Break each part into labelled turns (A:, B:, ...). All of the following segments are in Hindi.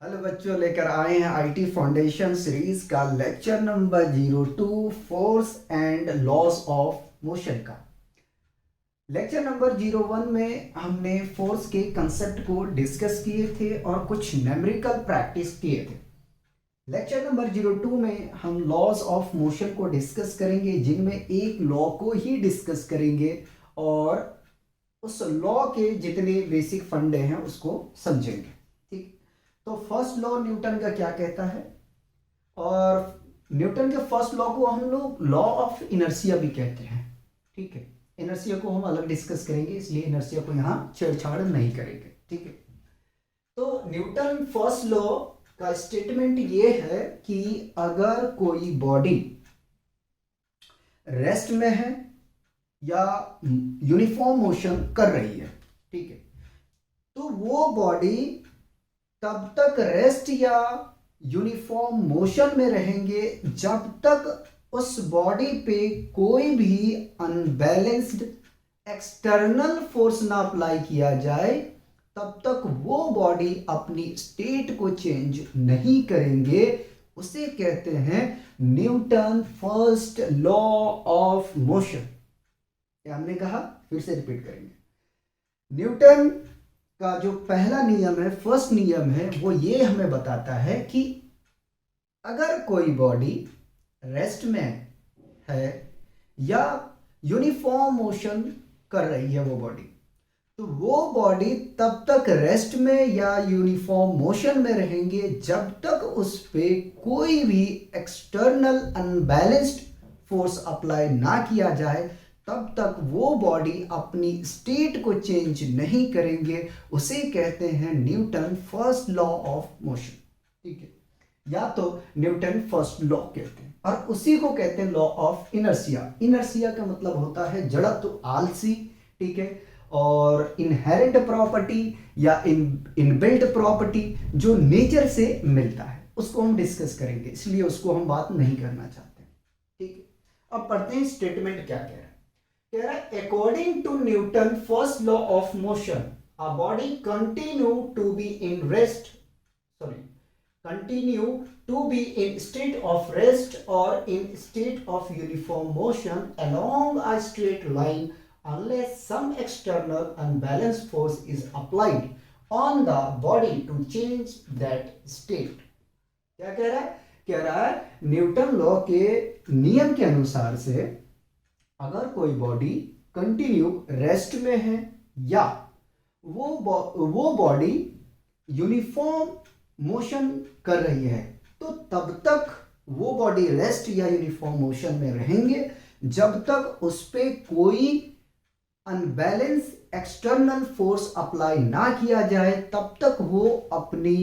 A: हेलो बच्चों, लेकर आए हैं आईटी फाउंडेशन सीरीज का lecture number 02 force and loss of motion का। लेक्चर नंबर 01 में हमने फोर्स के कंसेप्ट को डिस्कस किए थे और कुछ न्यूमेरिकल प्रैक्टिस किए थे। लेक्चर नंबर 02 में हम लॉस ऑफ मोशन को डिस्कस करेंगे, जिनमें एक लॉ को ही डिस्कस करेंगे और उस लॉ के जितने बेसिक फंडे हैं उसको समझेंगे। ठीक। तो फर्स्ट लॉ न्यूटन का क्या कहता है, और न्यूटन के फर्स्ट लॉ को हम लोग लॉ ऑफ इनर्शिया भी कहते हैं। ठीक है, इनर्शिया को हम अलग डिस्कस करेंगे, इसलिए इनर्शिया को यहाँ छेड़छाड़ नहीं करेंगे। ठीक है, तो न्यूटन फर्स्ट लॉ का स्टेटमेंट ये है कि अगर कोई बॉडी रेस्ट में है या यूनिफॉर्म मोशन कर रही है, ठीक है, तो वो बॉडी तब तक रेस्ट या यूनिफॉर्म मोशन में रहेंगे जब तक उस बॉडी पे कोई भी अनबैलेंस्ड एक्सटर्नल फोर्स ना अप्लाई किया जाए। तब तक वो बॉडी अपनी स्टेट को चेंज नहीं करेंगे। उसे कहते हैं Newton first law of motion. क्या हमने कहा, फिर से रिपीट करेंगे। न्यूटन का जो पहला नियम है, फर्स्ट नियम है, वो ये हमें बताता है कि अगर कोई बॉडी रेस्ट में है या यूनिफॉर्म मोशन कर रही है वो बॉडी, तो वो बॉडी तब तक रेस्ट में या यूनिफॉर्म मोशन में रहेंगे जब तक उस पे कोई भी एक्सटर्नल अनबैलेंस्ड फोर्स अप्लाई ना किया जाए। तब तक वो बॉडी अपनी स्टेट को चेंज नहीं करेंगे। उसे कहते हैं Newton first law of motion. ठीक है, या तो न्यूटन फर्स्ट लॉ कहते हैं, और उसी को कहते हैं लॉ ऑफ इनर्शिया। इनर्शिया का मतलब होता है जड़त्व, आलसी। ठीक है, और इनहेरेंट प्रॉपर्टी या इनबिल्ट प्रॉपर्टी जो नेचर से मिलता है, उसको हम डिस्कस करेंगे, इसलिए उसको हम बात नहीं करना चाहते। ठीक है, अब पढ़ते हैं स्टेटमेंट क्या कह रहा है। कह रहा है according to Newton first law of motion a body continue to be in rest continue to be in state of rest or in state of uniform motion along a straight line unless some external unbalanced force is applied on the body to change that state। क्या कह रहा है? कह रहा है न्यूटन लॉ के नियम के अनुसार से अगर कोई बॉडी कंटिन्यू रेस्ट में है या वो बॉडी यूनिफॉर्म मोशन कर रही है, तो तब तक वो बॉडी रेस्ट या यूनिफॉर्म मोशन में रहेंगे जब तक उस पर कोई अनबैलेंस एक्सटर्नल फोर्स अप्लाई ना किया जाए। तब तक वो अपनी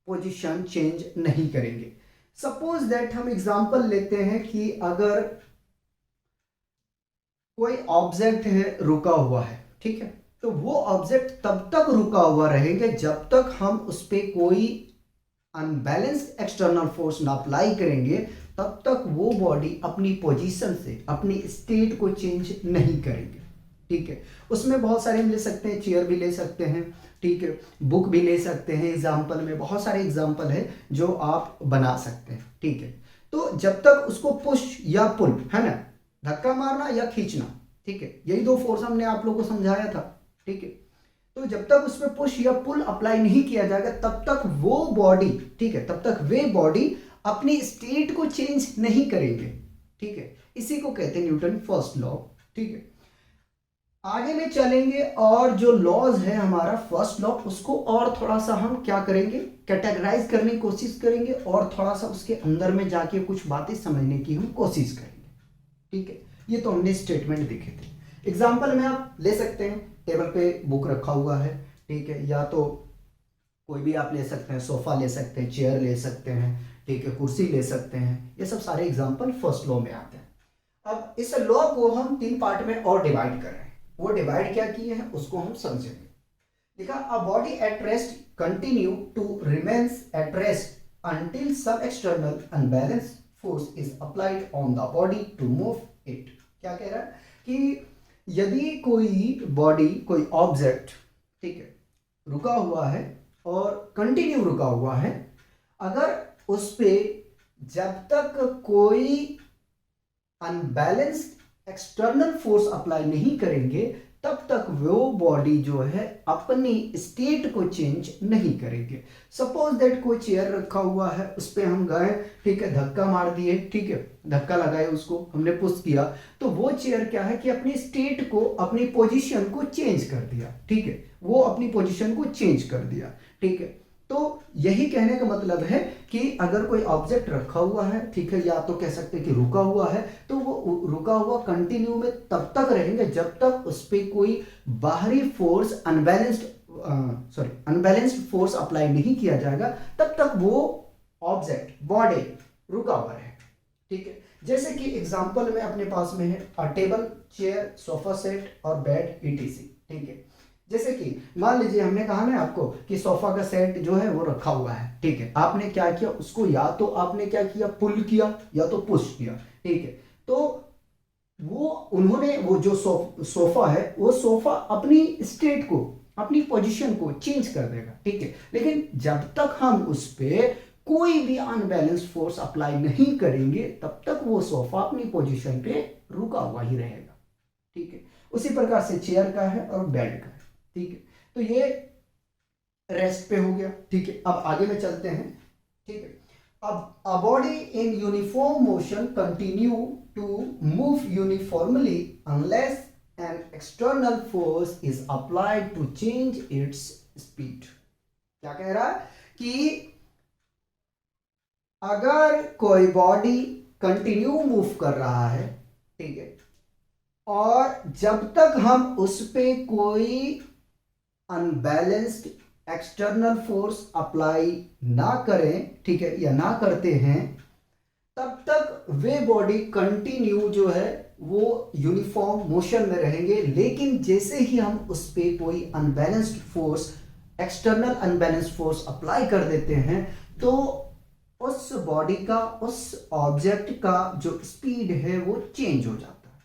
A: पोजीशन चेंज नहीं करेंगे। सपोज दैट हम एग्जांपल लेते हैं कि अगर कोई ऑब्जेक्ट है रुका हुआ है, ठीक है, तो वो ऑब्जेक्ट तब तक रुका हुआ रहेगा जब तक हम उस पर कोई अनबैलेंस्ड एक्सटर्नल फोर्स ना अप्लाई करेंगे। तब तक वो बॉडी अपनी पोजीशन से अपनी स्टेट को चेंज नहीं करेंगे। ठीक है, उसमें बहुत सारे हम ले सकते हैं, चेयर भी ले सकते हैं, ठीक है, बुक भी ले सकते हैं। एग्जाम्पल में बहुत सारे एग्जाम्पल है जो आप बना सकते हैं। ठीक है, तो जब तक उसको पुश या पुल, है ना, धक्का मारना या खींचना, ठीक है, यही दो फोर्स हमने आप लोगों को समझाया था। ठीक है, तो जब तक उसमें पुश या पुल अप्लाई नहीं किया जाएगा तब तक वो बॉडी, ठीक है, तब तक वे बॉडी अपनी स्टेट को चेंज नहीं करेंगे। ठीक है, इसी को कहते हैं न्यूटन फर्स्ट लॉ। ठीक है, आगे में चलेंगे और जो लॉज है हमारा फर्स्ट लॉ, उसको और थोड़ा सा हम क्या करेंगे, कैटेगराइज करने की कोशिश करेंगे और थोड़ा सा उसके अंदर में जाके कुछ बातें समझने की हम कोशिश करेंगे। ठीक है, ये तो हमने स्टेटमेंट देखे थे। एग्जाम्पल में आप ले सकते हैं, टेबल पे बुक रखा हुआ है, ठीक है, या तो कोई भी आप ले सकते हैं, सोफा ले सकते हैं, चेयर ले सकते हैं, ठीक है, कुर्सी ले सकते हैं। ये सब सारे एग्जाम्पल फर्स्ट लॉ में आते हैं। अब इस लॉ को हम 3 पार्ट में और डिवाइड कर रहे हैं। वो डिवाइड क्या किए हैं उसको हम समझेंगे। देखा, a body at rest continue to remains at rest until some external unbalanced force is applied on the body to move it। क्या कह रहा है कि यदि कोई बॉडी, कोई ऑब्जेक्ट, ठीक है, रुका हुआ है और कंटिन्यू रुका हुआ है, अगर उस पे जब तक कोई अनबैलेंस्ड एक्सटर्नल फोर्स अप्लाई नहीं करेंगे तब तक वो बॉडी जो है अपनी स्टेट को चेंज नहीं करेंगे। सपोज दैट कोई चेयर रखा हुआ है, उस पर हम गए, ठीक है, धक्का मार दिए, ठीक है, धक्का लगाए, उसको हमने पुश किया, तो वो चेयर क्या है कि अपनी स्टेट को, अपनी पोजीशन को चेंज कर दिया, ठीक है, वो अपनी पोजीशन को चेंज कर दिया, ठीक है। तो यही कहने का मतलब है कि अगर कोई ऑब्जेक्ट रखा हुआ है, ठीक है, या तो कह सकते हैं कि रुका हुआ है, तो वो रुका हुआ कंटिन्यू में तब तक रहेंगे जब तक उस पर कोई बाहरी फोर्स अनबैलेंस्ड फोर्स अप्लाई नहीं किया जाएगा, तब तक वो ऑब्जेक्ट बॉडी रुका हुआ है, ठीक है। जैसे कि एग्जांपल में अपने पास में है टेबल, चेयर, सोफा सेट और बेड ईटीसी, ठीक है। जैसे कि मान लीजिए हमने कहा ना आपको कि सोफा का सेट जो है वो रखा हुआ है, ठीक है, आपने क्या किया, उसको या तो आपने क्या किया, पुल किया या तो पुश किया, ठीक है। तो वो उन्होंने वो जो सोफा है, वो सोफा अपनी स्टेट को, अपनी पोजीशन को चेंज कर देगा, ठीक है। लेकिन जब तक हम उस पर कोई भी अनबैलेंस फोर्स अप्लाई नहीं करेंगे तब तक वो सोफा अपनी पोजीशन पे रुका हुआ ही रहेगा, ठीक है। उसी प्रकार से चेयर का है और बेड का है, ठीक है। तो ये रेस्ट पे हो गया, ठीक है। अब आगे में चलते हैं, ठीक है। अब a body in uniform motion continue to move uniformly unless an external force is applied to change its speed. क्या कह रहा है कि अगर कोई बॉडी कंटिन्यू मूव कर रहा है, ठीक है, और जब तक हम उस पे कोई अनबैलेंस्ड एक्सटर्नल फोर्स अप्लाई ना करें, ठीक है, या ना करते हैं, तब तक वे बॉडी कंटिन्यू जो है वो यूनिफॉर्म मोशन में रहेंगे। लेकिन जैसे ही हम उस पर कोई unbalanced force, external unbalanced force apply कर देते हैं तो उस बॉडी का, उस ऑब्जेक्ट का जो स्पीड है वो चेंज हो जाता है।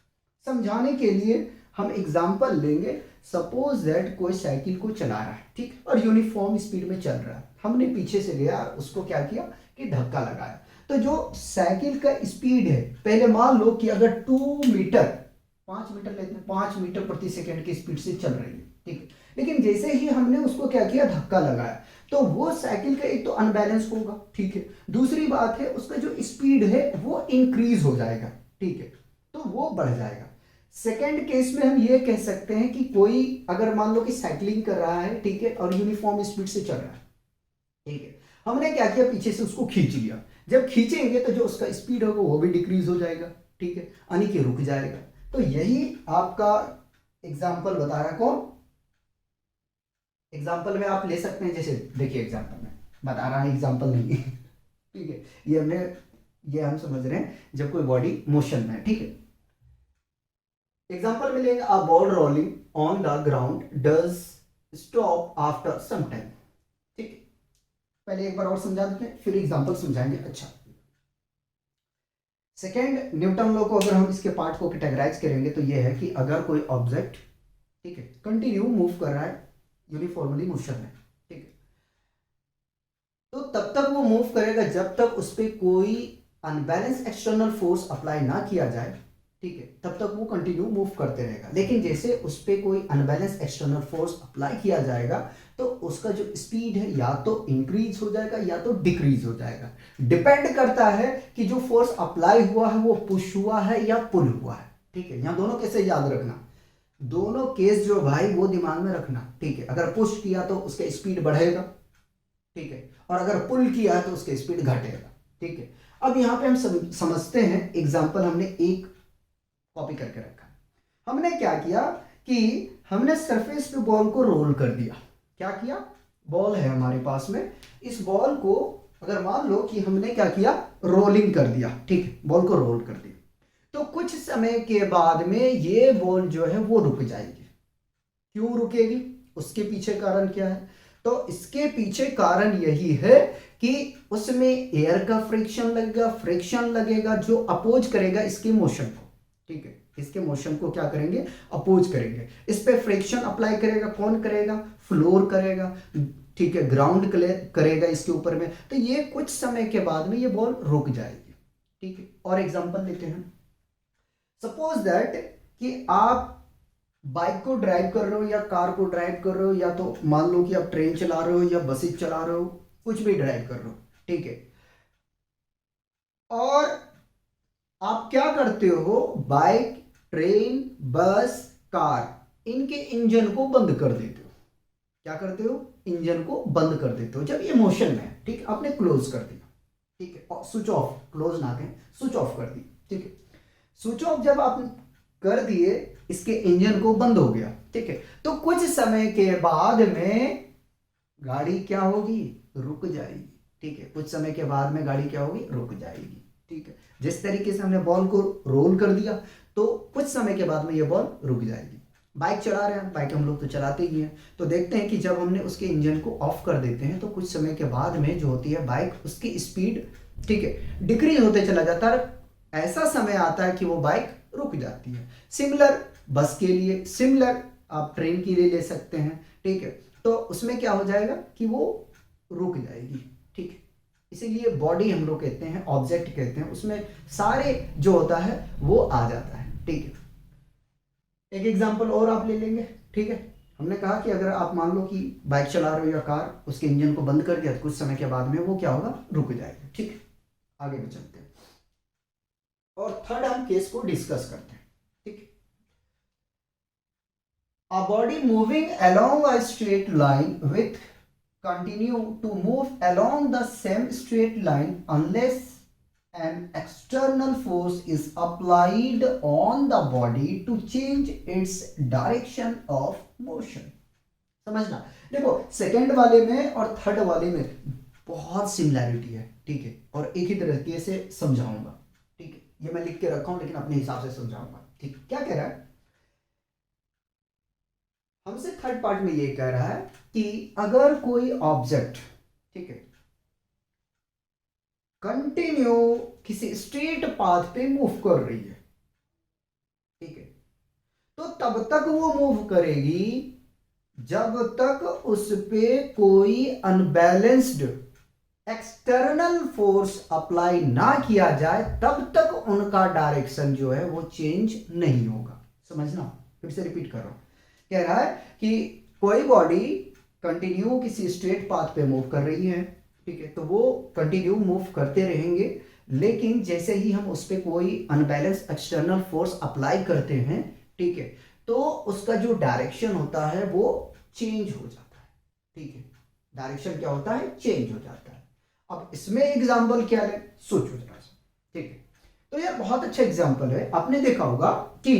A: समझाने के लिए हम एग्जांपल लेंगे। सपोज दैट कोई साइकिल को चला रहा है, ठीक, और यूनिफॉर्म स्पीड में चल रहा है, हमने पीछे से गया, उसको क्या किया कि धक्का लगाया, तो जो साइकिल का स्पीड है, पहले मान लो कि अगर 5 मीटर लेते हैं, 5 मीटर प्रति सेकेंड की स्पीड से चल रही है, ठीक है। लेकिन जैसे ही हमने उसको क्या किया, धक्का लगाया, तो वो साइकिल का एक तो अनबैलेंस होगा, ठीक है, दूसरी बात है उसका जो स्पीड है वो इंक्रीज हो जाएगा, ठीक है, तो वो बढ़ जाएगा। सेकेंड केस में हम ये कह सकते हैं कि कोई अगर मान लो कि साइकिलिंग कर रहा है, ठीक है, और यूनिफॉर्म स्पीड से चल रहा है, ठीक है, हमने क्या किया, पीछे से उसको खींच लिया, जब खींचेंगे तो जो उसका स्पीड होगा वो भी डिक्रीज हो जाएगा, ठीक है, यानी कि रुक जाएगा। तो यही आपका एग्जाम्पल बता रहा, कौन एग्जाम्पल में आप ले सकते हैं, जैसे देखिए एग्जाम्पल में बता रहा है, एग्जाम्पल नहीं है, ठीक है, ये हम समझ रहे हैं जब कोई बॉडी मोशन में है, ठीक है। एग्जाम्पल में लेंगे, a ball rolling on the ground does stop after some time, ठीक है। पहले एक बार और समझा देते हैं, फिर एग्जाम्पल समझाएंगे। अच्छा, सेकेंड न्यूटन लॉ को अगर हम इसके पार्ट को कैटेगराइज करेंगे तो ये है कि अगर कोई ऑब्जेक्ट, ठीक है, कंटिन्यू मूव कर रहा है यूनिफॉर्मली मोशन में, ठीक है, तो तब तक वो मूव करेगा जब तक उस पर कोई अनबैलेंस एक्सटर्नल फोर्स अप्लाई ना किया जाए, ठीक है, तब तक वो कंटिन्यू मूव करते रहेगा। लेकिन जैसे उस पर कोई अनबैलेंस एक्सटर्नल फोर्स अप्लाई किया जाएगा तो उसका जो स्पीड है या तो इंक्रीज हो जाएगा या तो डिक्रीज हो जाएगा। डिपेंड करता है कि जो फोर्स अप्लाई हुआ है वो पुश हुआ है या पुल हुआ है, ठीक है। यहाँ दोनों कैसे याद रखना, दोनों केस जो भाई वो दिमाग में रखना, ठीक है। अगर पुश किया तो उसका स्पीड बढ़ेगा, ठीक है, और अगर पुल किया तो उसका स्पीड घटेगा, ठीक है। अब यहाँ पे हम समझते हैं, एग्जाम्पल हमने एक कॉपी करके रखा, हमने क्या किया कि हमने सरफेस पे बॉल को रोल कर दिया। क्या किया, बॉल है हमारे पास में, इस बॉल को अगर मान लो कि हमने क्या किया, रोलिंग कर दिया, ठीक है, बॉल को रोल कर दिया, तो कुछ समय के बाद में ये बॉल जो है वो रुक जाएगी। क्यों रुकेगी, उसके पीछे कारण क्या है, तो इसके पीछे कारण यही है कि उसमें एयर का फ्रिक्शन लगेगा जो अपोज करेगा इसके मोशन को, ठीक है, इसके मोशन को क्या करेंगे, अपोज करेंगे। इस पे फ्रिक्शन अप्लाई करेगा, कौन करेगा, फ्लोर करेगा, ठीक है, ग्राउंड करेगा इसके ऊपर में, तो ये कुछ समय के बाद में ये बॉल रुक जाएगी। ठीक है, और एग्जांपल लेते हैं। सपोज दैट कि आप बाइक को ड्राइव कर रहे हो या कार को ड्राइव कर रहे हो, या तो मान लो कि आप ट्रेन चला रहे हो या बसेस चला रहे हो, कुछ भी ड्राइव कर रहे हो। ठीक है, और आप क्या करते हो, बाइक, ट्रेन, बस, कार, इनके इंजन को बंद कर देते हो। क्या करते हो, इंजन को बंद कर देते हो जब ये मोशन में है। ठीक है, आपने क्लोज कर दिया। ठीक है, स्विच ऑफ, क्लोज ना कहें, स्विच ऑफ कर दी। ठीक है, स्विच ऑफ जब आप कर दिए, इसके इंजन को बंद हो गया। ठीक है, तो कुछ समय के बाद में गाड़ी क्या होगी, रुक जाएगी। ठीक है, कुछ समय के बाद में गाड़ी क्या होगी, रुक जाएगी। ठीक है, जिस तरीके से हमने बॉल को रोल कर दिया, तो कुछ समय के बाद में ये बॉल रुक जाएगी। बाइक चला रहे हैं, बाइक हम लोग तो चलाते ही हैं, तो देखते हैं कि जब हमने उसके इंजन को ऑफ कर देते हैं, तो कुछ समय के बाद में जो होती है बाइक, उसकी स्पीड, ठीक है, डिक्रीज होते चला जाता है। ऐसा समय आता है कि वो बाइक रुक जाती है। सिमिलर बस के लिए, सिमिलर आप ट्रेन के लिए ले सकते हैं। ठीक है, तो उसमें क्या हो जाएगा कि वो रुक जाएगी। ठीक है, इसीलिए बॉडी हम लोग कहते हैं, ऑब्जेक्ट कहते हैं, उसमें सारे जो होता है वो आ जाता है। ठीक है, एक एग्जांपल और आप ले लेंगे। ठीक है, हमने कहा कि अगर आप मान लो कि बाइक चला रहे हो या कार, उसके इंजन को बंद कर दिया, तो कुछ समय के बाद में वो क्या होगा, रुक जाएगा। ठीक है, आगे भी चलते हैं और थर्ड हम केस को डिस्कस करते हैं। ठीक है, a body moving along a straight line with continue to move along the same straight line unless an external force is applied on the body to change its direction of motion। समझना, देखो सेकंड वाले में और थर्ड वाले में बहुत सिमिलैरिटी है। ठीक है, और एक ही तरीके से समझाऊंगा। ठीक है, ये मैं लिख के रखा हूं, लेकिन अपने हिसाब से समझाऊंगा। ठीक, क्या कह रहा है हमसे, थर्ड पार्ट में ये कह रहा है कि अगर कोई ऑब्जेक्ट, ठीक है, कंटिन्यू किसी स्ट्रेट पाथ पे मूव कर रही है, ठीक है, तो तब तक वो मूव करेगी जब तक उस पे कोई अनबैलेंस्ड एक्सटर्नल फोर्स अप्लाई ना किया जाए, तब तक उनका डायरेक्शन जो है वो चेंज नहीं होगा। समझना, फिर से रिपीट कर रहा हूं। कह रहा है कि कोई बॉडी कंटिन्यू किसी स्ट्रेट पाथ पे मूव कर रही है, ठीक है, तो वो कंटिन्यू मूव करते रहेंगे, लेकिन जैसे ही हम उस पर कोई अनबैलेंस एक्सटर्नल फोर्स अप्लाई करते हैं, ठीक है, तो उसका जो डायरेक्शन होता है वो चेंज हो जाता है। ठीक है, डायरेक्शन क्या होता है, चेंज हो जाता है। अब इसमें एग्जाम्पल क्या है, सोचो जरा सा। ठीक है, तो यार बहुत अच्छा एग्जाम्पल है। आपने देखा होगा कि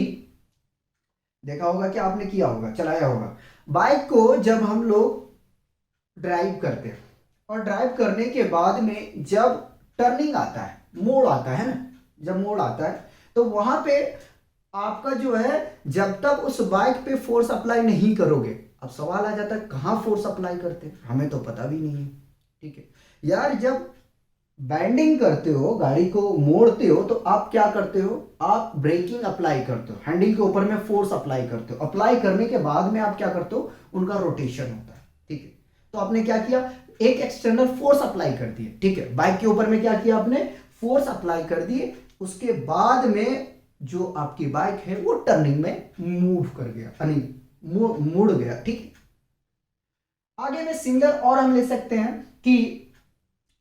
A: आपने किया होगा, चलाया होगा बाइक को। जब हम लोग ड्राइव करते हैं और ड्राइव करने के बाद में जब टर्निंग आता है, मोड़ आता है ना, जब मोड़ आता है, तो वहां पे आपका जो है, जब तक उस बाइक पे फोर्स अप्लाई नहीं करोगे, अब सवाल आ जाता है कहां फोर्स अप्लाई करते हैं, हमें तो पता भी नहीं है। ठीक है यार, जब बैंडिंग करते हो, गाड़ी को मोड़ते हो, तो आप क्या करते हो, आप ब्रेकिंग अप्लाई करते हो, हैंडल के ऊपर में फोर्स अप्लाई करते हो। अप्लाई करने के बाद में आप क्या करते हो, उनका रोटेशन होता है। ठीक है, तो आपने क्या किया, एक एक्सटर्नल फोर्स अप्लाई कर दिए। ठीक है, बाइक के ऊपर में क्या किया आपने, फोर्स अप्लाई कर दिए। उसके बाद में जो आपकी बाइक है वो टर्निंग में मूव कर गया, यानी मुड़ गया। ठीक, आगे में सिमिलर और हम ले सकते हैं कि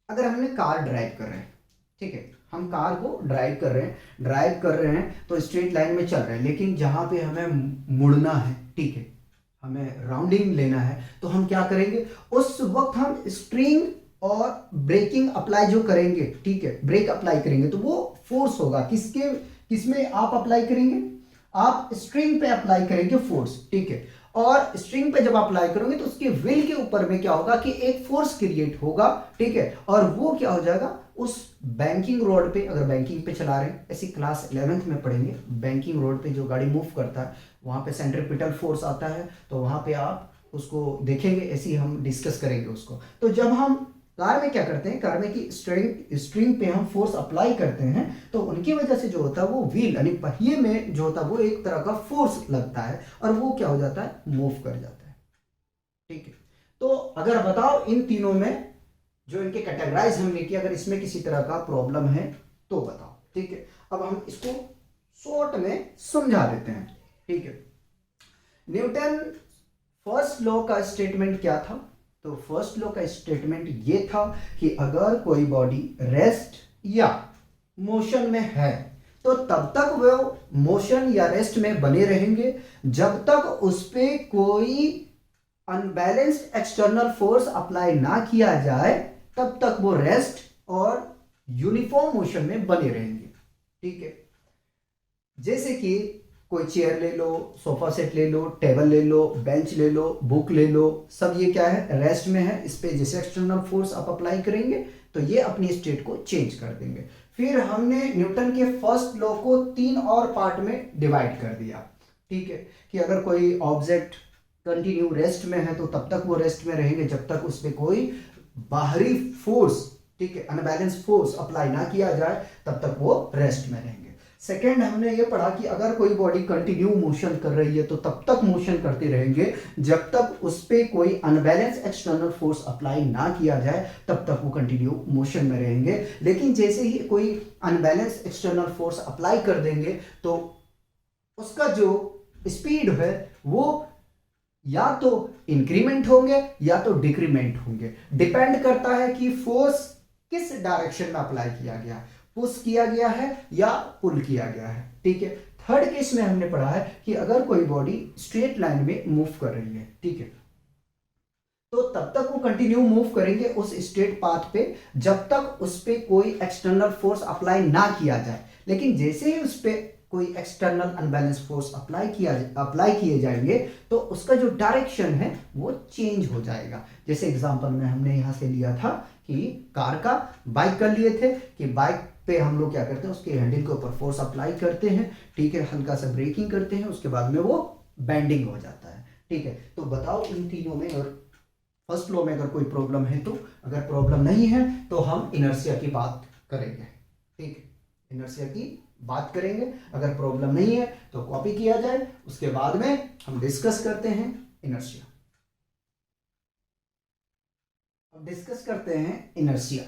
A: अगर हमने कार ड्राइव कर रहे हैं, ठीक है, हम कार को ड्राइव कर रहे हैं तो स्ट्रेट लाइन में चल रहे हैं, लेकिन जहां पे हमें मुड़ना है, ठीक है, हमें राउंडिंग लेना है, तो हम क्या करेंगे, उस वक्त हम स्प्रिंग और ब्रेकिंग अप्लाई जो करेंगे, ठीक है, ब्रेक अप्लाई करेंगे, तो वो फोर्स होगा किसमें आप अप्लाई करेंगे, आप स्ट्रिंग पे अप्लाई करेंगे फोर्स। ठीक है, और स्ट्रिंग पे जब अप्लाई करोगे तो उसके व्हील के ऊपर में क्या होगा कि एक फोर्स क्रिएट होगा। ठीक है, और वो क्या हो जाएगा, उस बैंकिंग रोड पे, अगर बैंकिंग पे चला रहे हैं, ऐसी क्लास 11th में पढ़ेंगे, बैंकिंग रोड पे जो गाड़ी मूव करता है वहां पे सेंट्रीपिटल फोर्स आता है, तो वहां पे आप उसको देखेंगे, ऐसे ही हम डिस्कस करेंगे उसको। तो जब हम कार में क्या करते हैं, कार में की स्ट्रिंग पे हम फोर्स अप्लाई करते हैं, तो उनकी वजह से जो होता है वो व्हील यानी पहिए में जो होता है वो एक तरह का फोर्स लगता है, और वो क्या हो जाता है, मूव कर जाता है। ठीक है, तो अगर बताओ इन तीनों में जो इनके कैटेगराइज हमने किया, अगर इसमें किसी तरह का प्रॉब्लम है तो बताओ। ठीक है, अब हम इसको शॉर्ट में समझा देते हैं। ठीक है, न्यूटन फर्स्ट लॉ का स्टेटमेंट क्या था? तो फर्स्ट लॉ का स्टेटमेंट ये था कि अगर कोई बॉडी रेस्ट या मोशन में है तो तब तक वो मोशन या रेस्ट में बने रहेंगे जब तक उस पर कोई अनबैलेंस्ड एक्सटर्नल फोर्स अप्लाई ना किया जाए, तब तक वो रेस्ट और यूनिफॉर्म मोशन में बने रहेंगे। ठीक है, जैसे कि कोई चेयर ले लो, सोफा सेट ले लो, टेबल ले लो, बेंच ले लो, बुक ले लो, सब ये क्या है? रेस्ट में है। इस पे जैसे एक्सटर्नल फोर्स आप अप्लाई करेंगे तो ये अपनी स्टेट को चेंज कर देंगे। फिर हमने न्यूटन के फर्स्ट लॉ को 3 और पार्ट में डिवाइड कर दिया। ठीक है, कि अगर कोई ऑब्जेक्ट कंटिन्यू रेस्ट में है तो तब तक वो रेस्ट में रहेंगे जब तक उस पर कोई बाहरी फोर्स, ठीक है, अनबैलेंस फोर्स अप्लाई ना किया जाए, तब तक वो रेस्ट में रहेंगे। सेकेंड हमने ये पढ़ा कि अगर कोई बॉडी कंटिन्यू मोशन कर रही है तो तब तक मोशन करते रहेंगे जब तक उस पर कोई अनबैलेंस एक्सटर्नल फोर्स अप्लाई ना किया जाए, तब तक वो कंटिन्यू मोशन में रहेंगे। लेकिन जैसे ही कोई अनबैलेंस एक्सटर्नल फोर्स अप्लाई कर देंगे तो उसका जो स्पीड है वो या तो इंक्रीमेंट होंगे या तो डिक्रीमेंट होंगे। डिपेंड करता है कि फोर्स किस डायरेक्शन में अप्लाई किया गया, पुश किया गया है या पुल किया गया है। ठीक है, थर्ड केस में हमने पढ़ा है कि अगर कोई बॉडी स्ट्रेट लाइन में मूव कर रही है, ठीक है, तो तब तक वो कंटिन्यू मूव करेंगे उस स्ट्रेट पाथ पे जब तक उस पे कोई एक्सटर्नल फोर्स अप्लाई ना किया जाए। लेकिन जैसे ही उस पे कोई एक्सटर्नल अनबैलेंस फोर्स अप्लाई किए जाएंगे तो उसका जो डायरेक्शन है वो चेंज हो जाएगा। जैसे एग्जांपल में हमने यहां से लिया था कि कार का बाइक कर लिए थे कि बाइक पे हम लोग क्या करते हैं, उसके हैंडल के ऊपर फोर्स अप्लाई करते हैं, ठीक है, हल्का सा ब्रेकिंग करते हैं, उसके बाद में वो बेंडिंग हो जाता है। ठीक है, तो बताओ इन तीनों में और फर्स्ट लॉ में अगर कोई प्रॉब्लम है तो, अगर प्रॉब्लम नहीं है तो हम इनर्शिया की बात करेंगे। ठीक है, इनर्शिया की बात करेंगे। अगर प्रॉब्लम नहीं है तो कॉपी किया जाए, उसके बाद में हम डिस्कस करते हैं इनर्शिया। अब डिस्कस करते हैं इनर्शिया।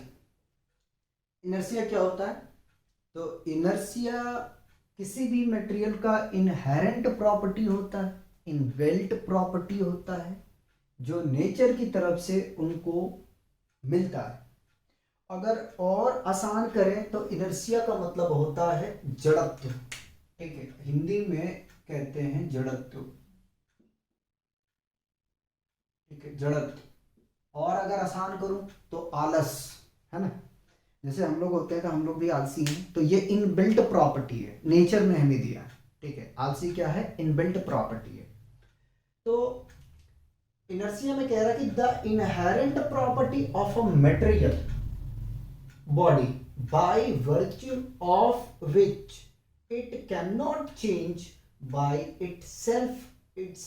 A: इनर्शिया क्या होता है? तो इनर्शिया किसी भी मटेरियल का इनहेरेंट प्रॉपर्टी होता है, इनबिल्ट प्रॉपर्टी होता है, जो नेचर की तरफ से उनको मिलता है। अगर और आसान करें तो इनर्शिया का मतलब होता है जड़त्व। ठीक है, हिंदी में कहते हैं जड़त्व। ठीक है, जड़त्व। और अगर आसान करूं तो आलस, है ना, जैसे हम लोग होते हैं तो हम लोग भी आलसी हैं, तो ये इनबिल्ट प्रॉपर्टी है, नेचर में हमें दिया है। ठीक है, आलसी क्या है? इनबिल्ट प्रॉपर्टी है। तो इनर्शिया में कह रहा है कि the inherent property of a material body by virtue of which it cannot change by itself its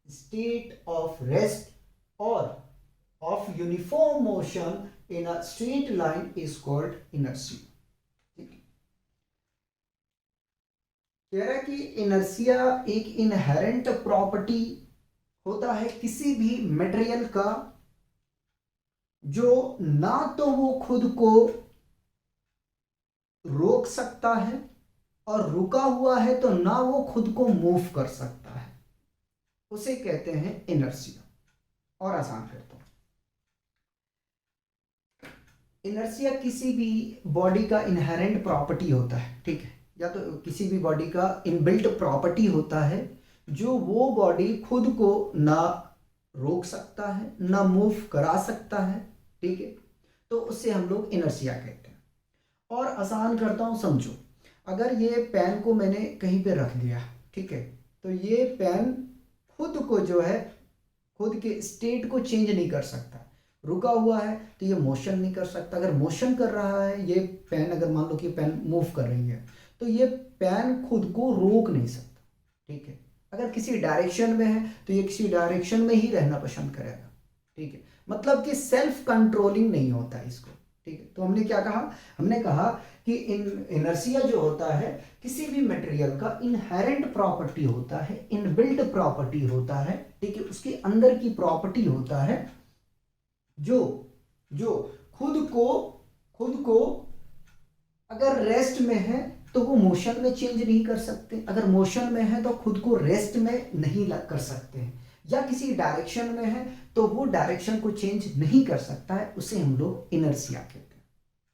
A: state of rest or of uniform motion in a straight line is called inertia. कह रहा है कि इनर्शिया एक इनहेरेंट प्रॉपर्टी होता है किसी भी मटेरियल का जो ना तो वो खुद को रोक सकता है और रुका हुआ है तो ना वो खुद को मूव कर सकता है, उसे कहते हैं इनर्शिया। और आसान करता हूं, इनर्शिया किसी भी बॉडी का इनहेरेंट प्रॉपर्टी होता है, ठीक है, या तो किसी भी बॉडी का इनबिल्ट प्रॉपर्टी होता है जो वो बॉडी खुद को ना रोक सकता है ना मूव करा सकता है। ठीक है, तो उससे हम लोग इनर्शिया कहते हैं। और आसान करता हूं, समझो, अगर ये पेन को मैंने कहीं पे रख दिया, ठीक है, तो ये पेन खुद को जो है खुद के स्टेट को चेंज नहीं कर सकता, रुका हुआ है तो ये मोशन नहीं कर सकता। अगर मोशन कर रहा है ये पेन, अगर मान लो कि पेन मूव कर रही है तो ये पेन खुद को रोक नहीं सकता। ठीक है, अगर किसी डायरेक्शन में है तो ये किसी डायरेक्शन में ही रहना पसंद करेगा। ठीक है, मतलब कि सेल्फ कंट्रोलिंग नहीं होता इसको। ठीक है, तो हमने क्या कहा? हमने कहा कि इनर्शिया जो होता है किसी भी मटेरियल का इनहेरेंट प्रॉपर्टी होता है, इनबिल्ट प्रॉपर्टी होता है। ठीक है, उसके अंदर की प्रॉपर्टी होता है जो जो खुद को अगर रेस्ट में है तो वो मोशन में चेंज नहीं कर सकते, अगर मोशन में है तो खुद को रेस्ट में नहीं कर सकते हैं, या किसी डायरेक्शन में है तो वो डायरेक्शन को चेंज नहीं कर सकता है, उसे हम लोग इनर्शिया कहते हैं।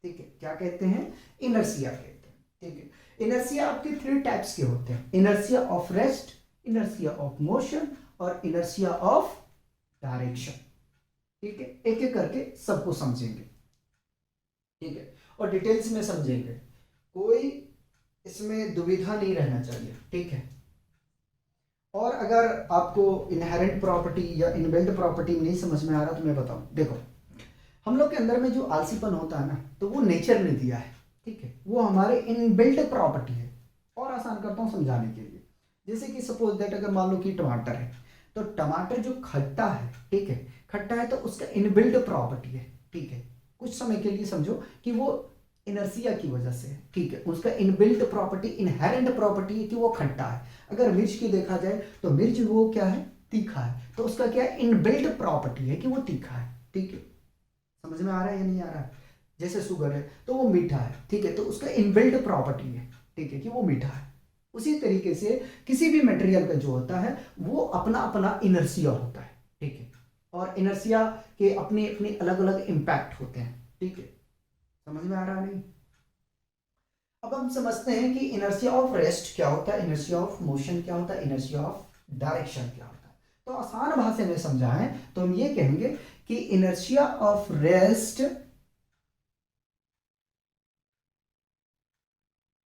A: ठीक है, क्या कहते हैं? इनर्शिया कहते हैं। ठीक है, इनर्शिया आपके 3 टाइप्स के होते हैं, inertia of rest, inertia of motion और इनर्शिया ऑफ डायरेक्शन। ठीक है, एक एक करके सबको समझेंगे। ठीक है, और डिटेल्स में समझेंगे, कोई इसमें दुविधा नहीं रहना चाहिए। ठीक है, और अगर आपको इनहेरेंट प्रॉपर्टी या इनबिल्ट प्रॉपर्टी नहीं समझ में आ रहा तो मैं बताऊं, देखो हम लोग के अंदर में जो आलसीपन होता है ना, तो वो नेचर ने दिया है। ठीक है, वो हमारे इनबिल्ट प्रॉपर्टी है। और आसान करता हूँ समझाने के लिए, जैसे कि सपोज दैट अगर मान लो कि टमाटर है, तो टमाटर जो खट्टा है, ठीक है, खट्टा है तो उसका इनबिल्ट प्रॉपर्टी है। ठीक है, कुछ समय के लिए समझो कि वो इनर्शिया की वजह से है। ठीक है, उसका इनबिल्ट प्रॉपर्टी, इनहेरेंट प्रॉपर्टी है कि वो खट्टा है। अगर मिर्च की देखा जाए तो मिर्च वो क्या है? तीखा है, तो उसका क्या है? इनबिल्ट प्रॉपर्टी है कि वो तीखा है। ठीक है, समझ में आ रहा है या नहीं आ रहा है? जैसे शुगर है तो वो मीठा है। ठीक है, तो उसका इनबिल्ट प्रॉपर्टी है, ठीक है, कि वो मीठा है। उसी तरीके से किसी भी मटेरियल का जो होता है वो अपना अपना इनर्शिया होता है। ठीक है, और इनर्शिया के अपने अपने अलग अलग इंपैक्ट होते हैं। ठीक है, समझ में आ रहा नहीं? अब हम समझते हैं कि इनर्शिया ऑफ रेस्ट क्या होता है, इनर्शिया ऑफ मोशन क्या होता है, इनर्शिया ऑफ डायरेक्शन क्या होता है। तो आसान भाषा में समझाएं तो हम ये कहेंगे कि इनर्शिया ऑफ रेस्ट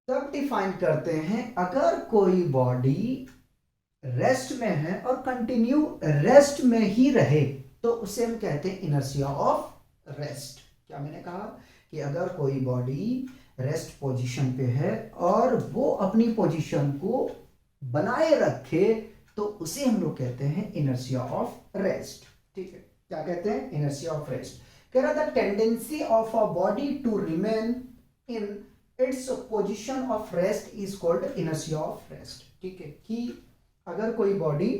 A: तब डिफाइन करते हैं अगर कोई बॉडी रेस्ट में है और कंटिन्यू रेस्ट में ही रहे, तो उसे हम कहते हैं इनर्शिया ऑफ रेस्ट। क्या मैंने कहा? कि अगर कोई बॉडी रेस्ट पोजीशन पे है और वो अपनी पोजीशन को बनाए रखे, तो उसे हम लोग कहते हैं इनर्शिया ऑफ रेस्ट। ठीक है, क्या कहते हैं? Inertia of rest. कह रहा था tendency of a body to remain in its position of rest is called inertia of rest. ठीक है, कि अगर कोई बॉडी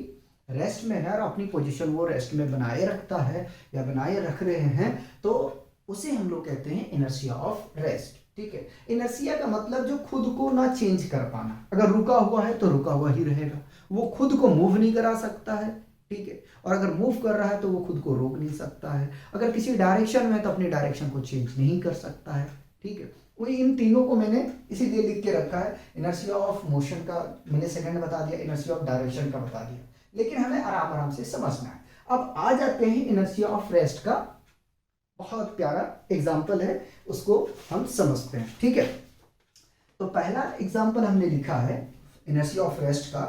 A: रेस्ट में है और अपनी पोजीशन वो रेस्ट में बनाए रखता है या बनाए रख रहे हैं, तो उसे हम लोग कहते हैं इनर्शिया ऑफ रेस्ट। ठीक है, इनर्शिया का मतलब जो खुद को ना चेंज कर पाना, अगर रुका हुआ है तो रुका हुआ ही रहेगा, वो खुद को मूव नहीं करा सकता है। ठीक है, और अगर मूव कर रहा है तो वो खुद को रोक नहीं सकता है, अगर किसी डायरेक्शन में तो अपनी डायरेक्शन को चेंज नहीं कर सकता है। ठीक है, वही इन तीनों को मैंने इसीलिए लिख के रखा है। इनर्शिया ऑफ मोशन का मैंने सेकंड बता दिया, इनर्शिया ऑफ डायरेक्शन का बता दिया, लेकिन हमें आराम आराम से समझना है। अब आ जाते हैं इनर्शिया ऑफ रेस्ट का, बहुत प्यारा एग्जाम्पल है, उसको हम समझते हैं। ठीक है, तो पहला एग्जाम्पल हमने लिखा है इनर्शिया ऑफ रेस्ट का।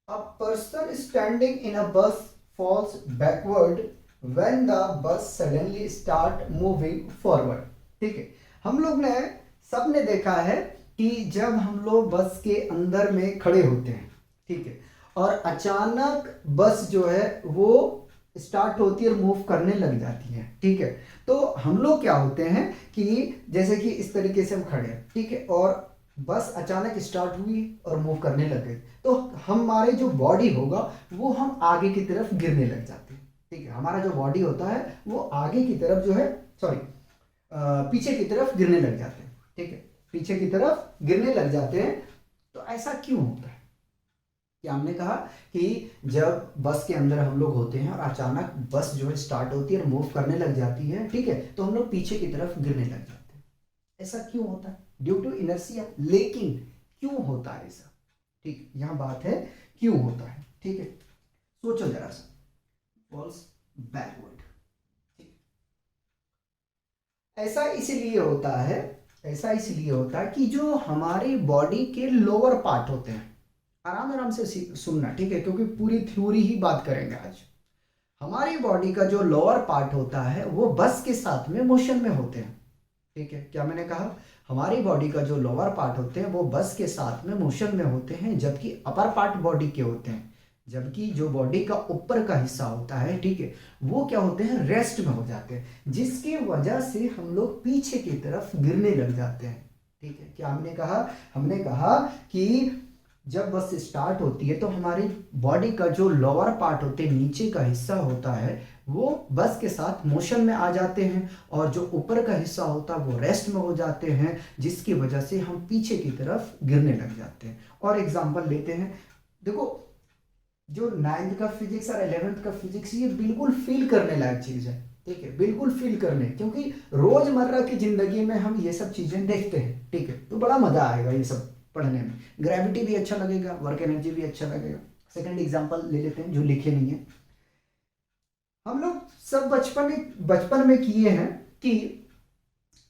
A: A person standing in a bus falls backward when the bus suddenly start moving forward. ठीक है, हम लोग ने सबने देखा है कि जब हम लोग बस के अंदर में खड़े होते हैं, ठीक है, और अचानक बस जो है वो स्टार्ट होती है और मूव करने लग जाती है। ठीक है, तो हम लोग क्या होते हैं कि जैसे कि इस तरीके से हम खड़े हैं, ठीक है, और बस अचानक स्टार्ट हुई और मूव करने लग गई, तो हमारे जो बॉडी होगा वो हम आगे की तरफ गिरने लग जाते हैं। ठीक है, हमारा जो बॉडी होता है वो आगे की तरफ जो है, सॉरी, पीछे की तरफ गिरने लग जाते हैं। ठीक है, पीछे की तरफ गिरने लग जाते हैं। तो ऐसा क्यों होता है? कि हमने कहा कि जब बस के अंदर हम लोग होते हैं और अचानक बस जो है स्टार्ट होती है और मूव करने लग जाती है, ठीक है, तो हम लोग पीछे की तरफ गिरने लग जाते हैं। ऐसा क्यों होता है? Due to inertia. लेकिन क्यों होता है ऐसा? ठीक, यहां बात है क्यों होता है। ठीक है, सोचो जरा सा, फॉल्स बैकवर्ड। ऐसा इसलिए होता है, ऐसा इसलिए होता है कि जो हमारी बॉडी के लोअर पार्ट होते हैं, आराम आराम से सुनना, ठीक है, क्योंकि पूरी थ्योरी ही बात करेंगे आज। हमारी बॉडी का जो लोअर पार्ट होता है वो बस के साथ में मोशन में होते हैं। ठीक है, क्या मैंने कहा? हमारी बॉडी का जो लोअर पार्ट होते हैं वो बस के साथ में मोशन में होते हैं, जबकि अपर पार्ट बॉडी के होते हैं, जबकि जो बॉडी का ऊपर का हिस्सा होता है, ठीक है, वो क्या होते हैं? रेस्ट में हो जाते हैं, जिसकी वजह से हम लोग पीछे की तरफ गिरने लग जाते हैं। ठीक है, क्या हमने कहा? हमने कहा कि जब बस स्टार्ट होती है तो हमारी बॉडी का जो लोअर पार्ट होते हैं, नीचे का हिस्सा होता है, वो बस के साथ मोशन में आ जाते हैं, और जो ऊपर का हिस्सा होता है वो रेस्ट में हो जाते हैं, जिसकी वजह से हम पीछे की तरफ गिरने लग जाते हैं। और एग्जांपल लेते हैं, देखो जो 9th का फिजिक्स और 11th का फिजिक्स, ये बिल्कुल फील करने लायक चीज़ है, ठीक है, बिल्कुल फील करने, क्योंकि रोजमर्रा की जिंदगी में हम ये सब चीजें देखते हैं, ठीक है, तो बड़ा मजा आएगा ये सब पढ़ने में। ग्रेविटी भी अच्छा लगेगा, वर्क एनर्जी भी अच्छा लगेगा। सेकंड एग्जांपल ले लेते हैं जो लिखे नहीं है। हम लोग सब बचपन में किए हैं कि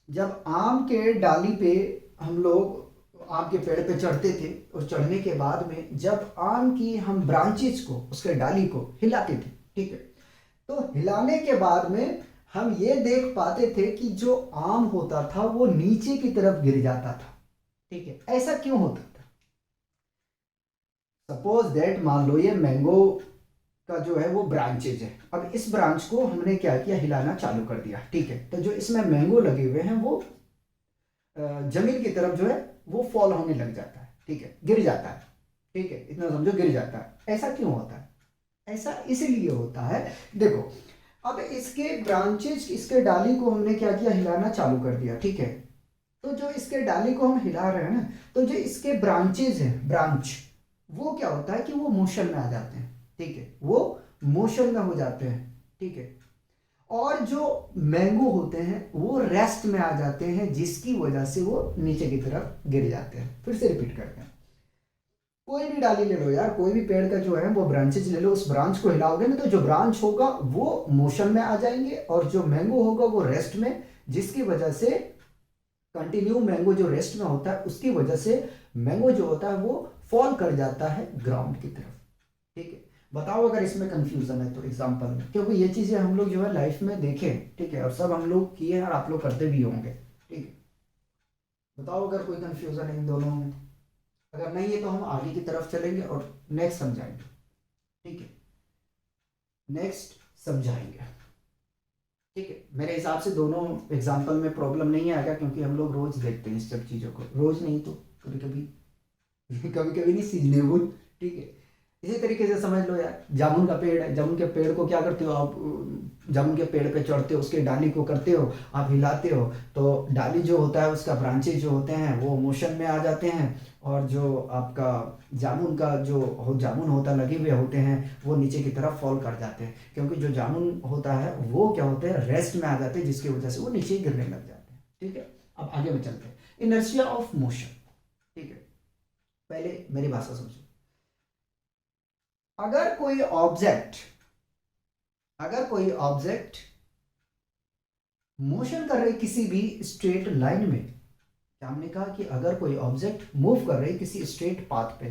A: जब आम के डाली पे हम लोग आम के पेड़ पे चढ़ते थे, और चढ़ने के बाद में जब आम की हम ब्रांचेस को, उसके डाली को हिलाते थे, ठीक है, तो हिलाने के बाद में हम ये देख पाते थे कि जो आम होता था वो नीचे की तरफ गिर जाता था, ठीक है। ऐसा क्यों होता था? सपोज दैट, मान लो ये मैंगो का जो है वो ब्रांचेज है, अब इस ब्रांच को हमने क्या किया, हिलाना चालू कर दिया, ठीक है, तो जो इसमें मैंगो लगे हुए हैं वो जमीन की तरफ जो है वो फॉल होने लग जाता है, ठीक है, गिर जाता है, ठीक है, इतना समझो, गिर जाता है। ऐसा क्यों होता है? ऐसा इसलिए होता है, देखो अब इसके ब्रांचेज, इसके डाली को हमने क्या किया, हिलाना चालू कर दिया, ठीक है, तो जो इसके डाली को हम हिला रहे हैं ना, तो जो इसके ब्रांचेज है, ब्रांच, वो क्या होता है कि वो मोशन में आ जाते हैं, ठीक है, वो मोशन में हो जाते हैं, ठीक है, और जो मैंगो होते हैं वो रेस्ट में आ जाते हैं, जिसकी वजह से वो नीचे की तरफ गिर जाते हैं। फिर से रिपीट करते हैं, कोई भी डाली ले लो यार, कोई भी पेड़ का जो है वो ब्रांचेज ले लो, उस ब्रांच को हिलाओगे ना, तो जो ब्रांच होगा वो मोशन में आ जाएंगे, और जो मैंगो होगा वो रेस्ट में, जिसकी वजह से कंटिन्यू मैंगो जो रेस्ट में होता है, उसकी वजह से मैंगो जो होता है वो फॉल कर जाता है ग्राउंड की तरफ, ठीक है। बताओ अगर इसमें कंफ्यूजन है तो एग्जांपल में, क्योंकि ये चीजें हम लोग जो है लाइफ में देखे, ठीक है, और सब हम लोग किए हैं और आप लोग करते भी होंगे, ठीक है। बताओ अगर कोई कंफ्यूजन है इन दोनों में, अगर नहीं है तो हम आगे की तरफ चलेंगे और नेक्स्ट समझाएंगे, ठीक है, नेक्स्ट समझाएंगे, ठीक है। मेरे हिसाब से दोनों एग्जाम्पल में प्रॉब्लम नहीं आएगा, क्योंकि हम लोग रोज देखते हैं इस सब चीज़ों को, रोज नहीं तो कभी कभी कभी कभी नहीं, सीजनेबल, ठीक है। इसी तरीके से समझ लो यार, जामुन का पेड़ है, जामुन के पेड़ को क्या करते हो आप, जामुन के पेड़ पे चढ़ते हो, उसके डाली को करते हो आप, हिलाते हो, तो डाली जो होता है उसका ब्रांचेज जो होते हैं वो मोशन में आ जाते हैं, और जो आपका जामुन का जो जामुन होता लगे हुए होते हैं वो नीचे की तरफ फॉल कर जाते हैं, क्योंकि जो जामुन होता है वो क्या होते हैं, रेस्ट में आ जाते हैं, जिसकी वजह से वो नीचे गिरने लग जाते हैं, ठीक है। अब आगे में चलते हैं, इनर्शिया ऑफ मोशन, ठीक है। पहले मेरी भाषा समझो, अगर कोई ऑब्जेक्ट, अगर कोई ऑब्जेक्ट मोशन कर रही किसी भी स्ट्रेट लाइन में, क्या हमने कहा कि अगर कोई ऑब्जेक्ट मूव कर रही किसी स्ट्रेट पाथ पे,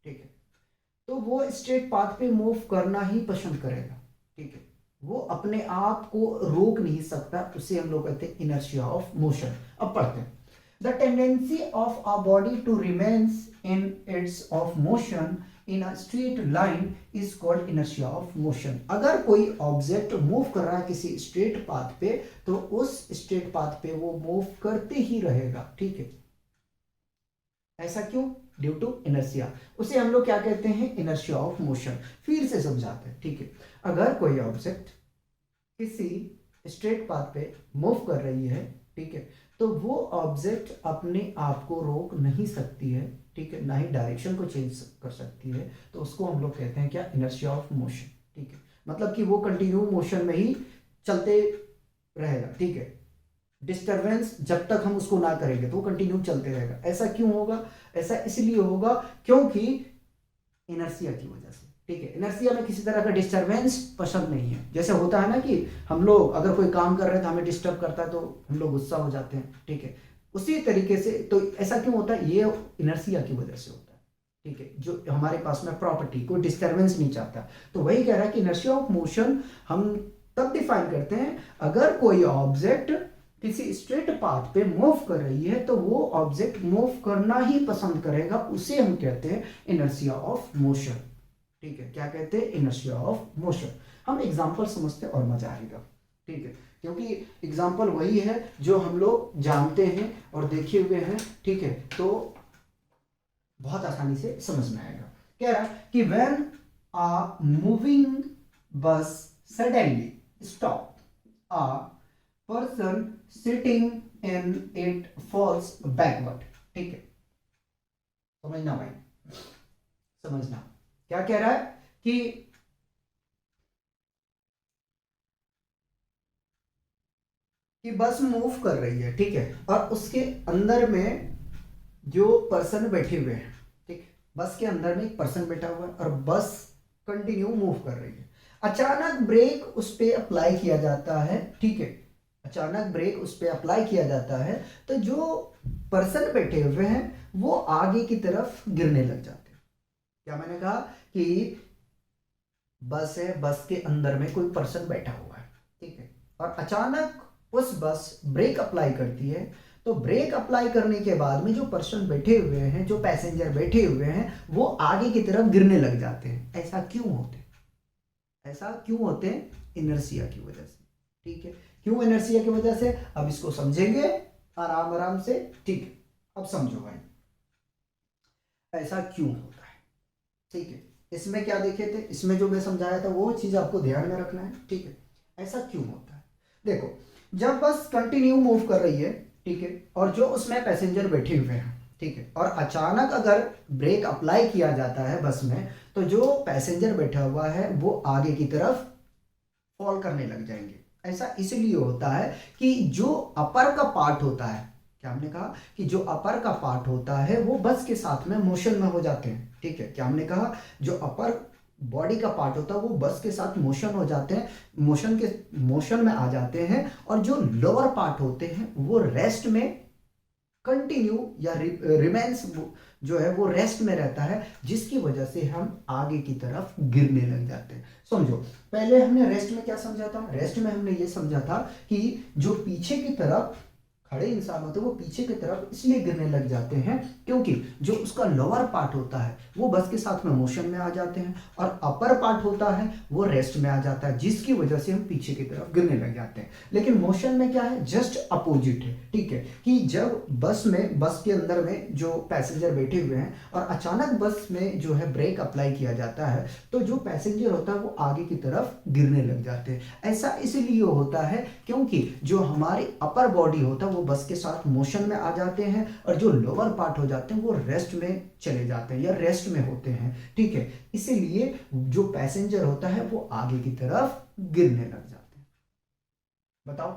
A: ठीक है, तो वो स्ट्रेट पाथ पे मूव करना ही पसंद करेगा, ठीक है, वो अपने आप को रोक नहीं सकता, उसे हम लोग कहते हैं इनर्शिया ऑफ मोशन। अब पढ़ते हैं, the tendency of a body to remains in its of motion in a straight line is called inertia of motion. अगर कोई ऑब्जेक्ट मूव कर रहा है किसी स्ट्रेट पाथ पे, तो उस स्ट्रेट पाथ पे वो मूव करते ही रहेगा, ठीक है। ऐसा क्यों? ड्यू टू इनर्शिया, उसे हम लोग क्या कहते हैं, इनर्शिया ऑफ मोशन। फिर से समझाते हैं, ठीक है। अगर कोई ऑब्जेक्ट किसी स्ट्रेट पाथ पे मूव कर रही है, ठीक है, तो वो ऑब्जेक्ट अपने आप को रोक नहीं सकती है, ठीक है, ना ही डायरेक्शन को चेंज कर सकती है, तो उसको हम लोग कहते हैं क्या, इनर्शिया ऑफ मोशन, ठीक है। मतलब कि वो कंटिन्यू मोशन में ही चलते रहेगा, ठीक है, डिस्टरबेंस जब तक हम उसको ना करेंगे तो वो कंटिन्यू चलते रहेगा। ऐसा क्यों होगा? ऐसा इसलिए होगा क्योंकि इनर्शिया की वजह से, ठीक है। इनर्शिया में किसी तरह का डिस्टरबेंस पसंद नहीं है। जैसे होता है ना कि हम लोग अगर कोई काम कर रहे हैं तो हमें डिस्टर्ब करता है तो हम लोग गुस्सा हो जाते हैं, ठीक है। उसी तरीके से तो ऐसा क्यों होता है, ये इनर्शिया की वजह से होता है, ठीक है। जो हमारे पास में प्रॉपर्टी कोई डिस्टरबेंस नहीं चाहता, तो वही कह रहा है कि इनर्शिया ऑफ मोशन हम तब डिफाइन करते हैं अगर कोई ऑब्जेक्ट किसी स्ट्रेट पाथ पे मूव कर रही है तो वो ऑब्जेक्ट मूव करना ही पसंद करेगा, उसे हम कहते हैं इनर्शिया ऑफ मोशन, ठीक है। क्या कहते हैं? Inertia of motion. हम एग्जांपल समझते हैं और मजा आएगा, ठीक है, क्योंकि एग्जांपल वही है जो हम लोग जानते हैं और देखे हुए हैं, ठीक है। तो बहुत आसानी से समझ में आएगा। कह रहा कि when a moving bus suddenly stop, a person sitting in it falls backward. ठीक है, समझना भाई, समझना। क्या कह रहा है कि बस मूव कर रही है, ठीक है, और उसके अंदर में जो पर्सन बैठे हुए हैं, ठीक है, बस के अंदर में एक पर्सन बैठा हुआ है और बस कंटिन्यू मूव कर रही है। अचानक ब्रेक उस पर अप्लाई किया जाता है, ठीक है, अचानक ब्रेक उस पर अप्लाई किया जाता है तो जो पर्सन बैठे हुए हैं वो आगे की तरफ गिरने लग जाते हैं। क्या मैंने कहा कि बस है, बस के अंदर में कोई पर्सन बैठा हुआ है, ठीक है, और अचानक उस बस ब्रेक अप्लाई करती है, तो ब्रेक अप्लाई करने के बाद में जो पर्सन बैठे हुए हैं, जो पैसेंजर बैठे हुए हैं, वो आगे की तरफ गिरने लग जाते हैं। ऐसा क्यों होते हैं? ऐसा क्यों होते हैं? इनर्शिया की वजह से। ठीक है, क्यों इनर्शिया की वजह से? अब इसको समझेंगे आराम आराम से। ठीक है, अब समझो भाई ऐसा क्यों होता है। ठीक है, इसमें क्या देखे थे, इसमें जो मैं समझाया था वो चीज आपको ध्यान में रखना है। ठीक है, ऐसा क्यों होता है? देखो, जब बस कंटिन्यू मूव कर रही है, ठीक है, और जो उसमें पैसेंजर बैठे हुए हैं, ठीक है, और अचानक अगर ब्रेक अप्लाई किया जाता है बस में, तो जो पैसेंजर बैठा हुआ है वो आगे की तरफ फॉल करने लग जाएंगे। ऐसा इसलिए होता है कि जो अपर का पार्ट होता है, क्या हमने कहा कि जो अपर का पार्ट होता है वो बस के साथ में मोशन में हो जाते हैं। ठीक है, क्या हमने कहा? जो अपर बॉडी का पार्ट होता है वो बस के साथ मोशन हो जाते हैं, मोशन में आ जाते हैं, और जो लोअर पार्ट होते हैं वो रेस्ट में कंटिन्यू या रिमेंस जो है वो रेस्ट में रहता है, जिसकी वजह से हम आगे की तरफ गिरने लग जाते हैं। समझो, पहले हमने रेस्ट में क्या समझा था? रेस्ट में हमने ये समझा था कि जो पीछे की तरफ खड़े इंसान होते हैं वो पीछे की तरफ इसलिए गिरने लग जाते हैं क्योंकि जो उसका लोअर पार्ट होता है वो बस के साथ में मोशन में आ जाते हैं, और अपर पार्ट होता है वो रेस्ट में आ जाता है, जिसकी वजह से हम पीछे की तरफ गिरने लग जाते हैं। लेकिन मोशन में क्या है? जस्ट अपोजिट है। ठीक है, कि जब बस के अंदर में जो पैसेंजर बैठे हुए हैं और अचानक बस में जो है ब्रेक अप्लाई किया जाता है, तो जो पैसेंजर होता है वो आगे की तरफ गिरने लग जाते हैं। ऐसा इसलिए होता है क्योंकि जो हमारी अपर बॉडी होता है वो बस के साथ मोशन में आ जाते हैं, और जो लोअर पार्ट हो जाते हैं वो रेस्ट में चले जाते हैं या रेस्ट में होते हैं। ठीक है, इसीलिए जो पैसेंजर होता है वो आगे की तरफ गिरने लग जाते हैं। बताओ